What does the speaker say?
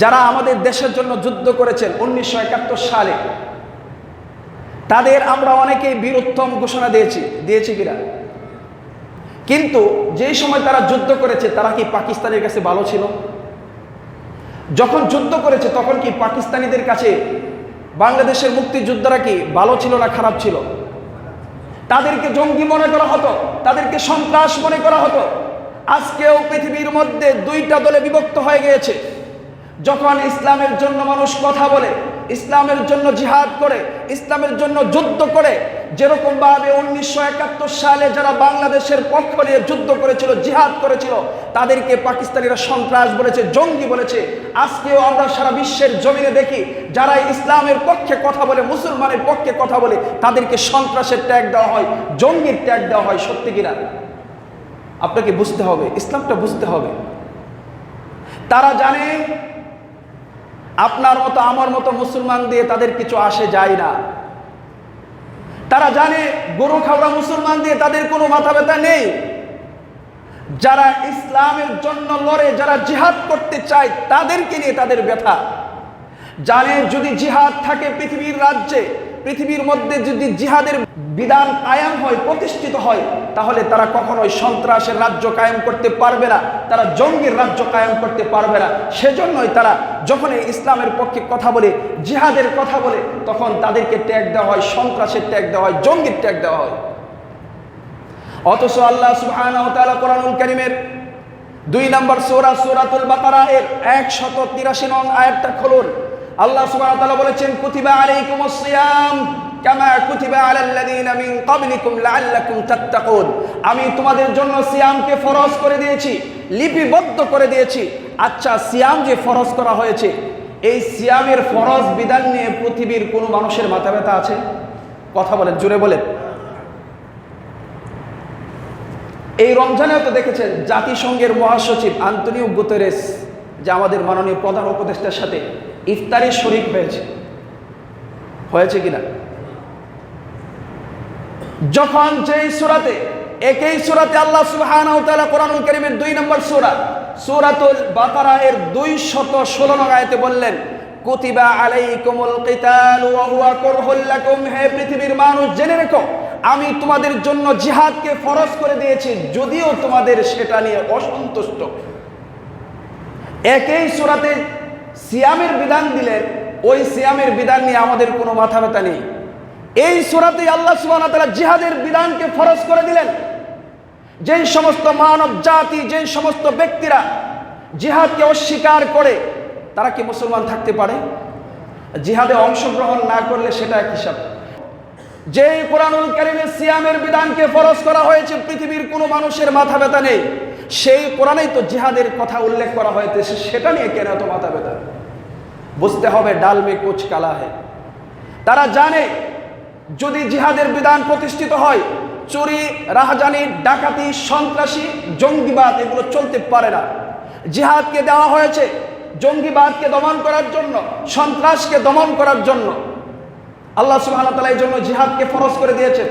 যারা আমাদের দেশের জন্য যুদ্ধ করেছেন 1971 সালে, তাদের আমরা অনেকেই বীরোত্তম ঘোষণা দিয়েছি কিনা? কিন্তু যেই সময় তারা যুদ্ধ করেছে, তারা কি পাকিস্তানের কাছে ভালো ছিল? যখন যুদ্ধ করেছে তখন কি পাকিস্তানিদের কাছে বাংলাদেশের মুক্তিযোদ্ধারা কি ভালো ছিল না খারাপ ছিল? তাদেরকে জঙ্গি মনে করা হতো, তাদেরকে সন্ত্রাস মনে করা হতো। আজকেও পৃথিবীর মধ্যে দুইটা দলে বিভক্ত হয়ে গিয়েছে। যখন ইসলামের জন্য মানুষ কথা বলে, ইসলামের জন্য জিহাদ করে, ইসলামের জন্য যুদ্ধ করে, যেরকম ভাবে 1971 সালে যারা বাংলাদেশের পক্ষ নিয়ে যুদ্ধ করেছিল, জিহাদ করেছিল, তাদেরকে পাকিস্তানিরা সন্ত্রাস বলেছে, জঙ্গি বলেছে। আজকেও আমরা সারা বিশ্বের জমিনে দেখি যারা ইসলামের পক্ষে কথা বলে, মুসলমানের পক্ষে কথা বলে, তাদেরকে সন্ত্রাসের ট্যাগ দেওয়া হয়, জঙ্গির ট্যাগ দেওয়া হয়। সত্যি কিনা? আপনাকে বুঝতে হবে, ইসলামটা বুঝতে হবে। তারা জানে আপনার মতো আমার মতো মুসলমান দিয়ে তাদের কিছু আসে যায় না। তারা জানে গরু খাওয়া মুসলমান দিয়ে তাদের কোনো মাথা ব্যথা নেই। যারা ইসলামের জন্য লড়ে, যারা জিহাদ করতে চায়, তাদেরকে নিয়ে তাদের ব্যথা। জানে যদি জিহাদ থাকে পৃথিবীর রাজ্যে, পৃথিবীর মধ্যে যদি জিহাদের বিধান কায়েম হয়, প্রতিষ্ঠিত হয়, তাহলে তারা কখনোই সন্ত্রাসের রাজ্য কায়েম করতে পারবে না, তারা জঙ্গির রাজ্য কায়েম করতে পারবে না। সেজন্যই তারা যখন ইসলামের পক্ষে কথা বলে, জিহাদের কথা বলে, তখন তাদেরকে ট্যাগ দেওয়া হয়, সন্ত্রাসের ট্যাগ দেওয়া হয়, জঙ্গির ট্যাগ দেওয়া হয়। অথচ আল্লাহ সুবহানাহু ওয়া তাআলা কোরআনুল কারীমের 2 নম্বর সূরা সূরাতুল বাকারা এর 183 নং আয়াতটা খুলুন। আল্লাহ সুবহানাহু ওয়া তাআলা বলেছেন, কুতিবা আলাইকুমুস সিয়াম কামা কুতিবা আলাল লাযিনা মিন ক্বাবলিকুম লাআল্লাকুম তাত্তাকুন। আমি তোমাদের জন্য সিয়ামকে ফরজ করে দিয়েছি, লিপিবদ্ধ করে দিয়েছি। আচ্ছা, সিয়াম যে ফরজ করা হয়েছে, এই সিয়ামের ফরজ বিধান নিয়ে পৃথিবীর কোন মানুষের মাথা ব্যথা আছে? কথা বলেন, জোরে বলেন। এই রমজানেও তো দেখেছেন জাতিসংঘের মহাসচিব আন্তোনিও গুতেরেস, যে আমাদের মাননীয় প্রধান উপদেষ্টার সাথে ইফতারে শরীক হয়েছে কিনা? যখন যেই সূরাতে, একই সূরাতে আল্লাহ সুবহানাহু ওয়া তাআলা কোরআনুল কারীমের 2 নম্বর সূরা সূরাতুল বাকারা এর 216 নং আয়াতে বললেন, কুতিবা আলাইকুমুল কিতাল ওয়া হুয়া কুরহুল লাকুম। হে পৃথিবীর মানুষ, জেনে রেখো আমি তোমাদের জন্য জিহাদকে ফরজ করে দিয়েছি, যদিও তোমাদের সেটা নিয়ে অসন্তুষ্ট। একই সূরাতে সিয়ামের বিধান দিলেন, ওই সিয়ামের বিধান নিয়ে আমাদের কোনো মাথা ব্যথা নেই। এই সূরাতে আল্লাহ সুবহানাহু ওয়া তাআলা জিহাদের বিধানকে ফরজ করে দিলেন। যেই সমস্ত মানব জাতি, যেই সমস্ত ব্যক্তিরা জিহাদকে অস্বীকার করে, তারা কি মুসলমান থাকতে পারে? জিহাদে অংশগ্রহণ না করলে সেটা এক হিসাব। যেই কোরআনুল কারীমে সিয়ামের বিধানকে ফরজ করা হয়েছে, পৃথিবীর কোনো মানুষের মাথা ব্যথা নেই, সেই কোরআনেই তো জিহাদের কথা উল্লেখ করা হয়েছে, সেটা নিয়ে কেন এত মাথা ব্যথা? বুঝতে হবে, ডাল মে কুছ কালা है। তারা জানে যদি জিহাদের বিধান প্রতিষ্ঠিত হয়, চুরি, রাহাজানি, ডাকাতি, সন্ত্রাসী, জঙ্গিবাদ এগুলো চলতে পারে না। জিহাদকে দেওয়া হয়েছে জঙ্গিবাদকে দমন করার জন্য, সন্ত্রাসকে দমন করার জন্য। আল্লাহ সুবহানাহু ওয়া তাআলা এই জন্য জিহাদকে ফরজ করে দিয়েছেন।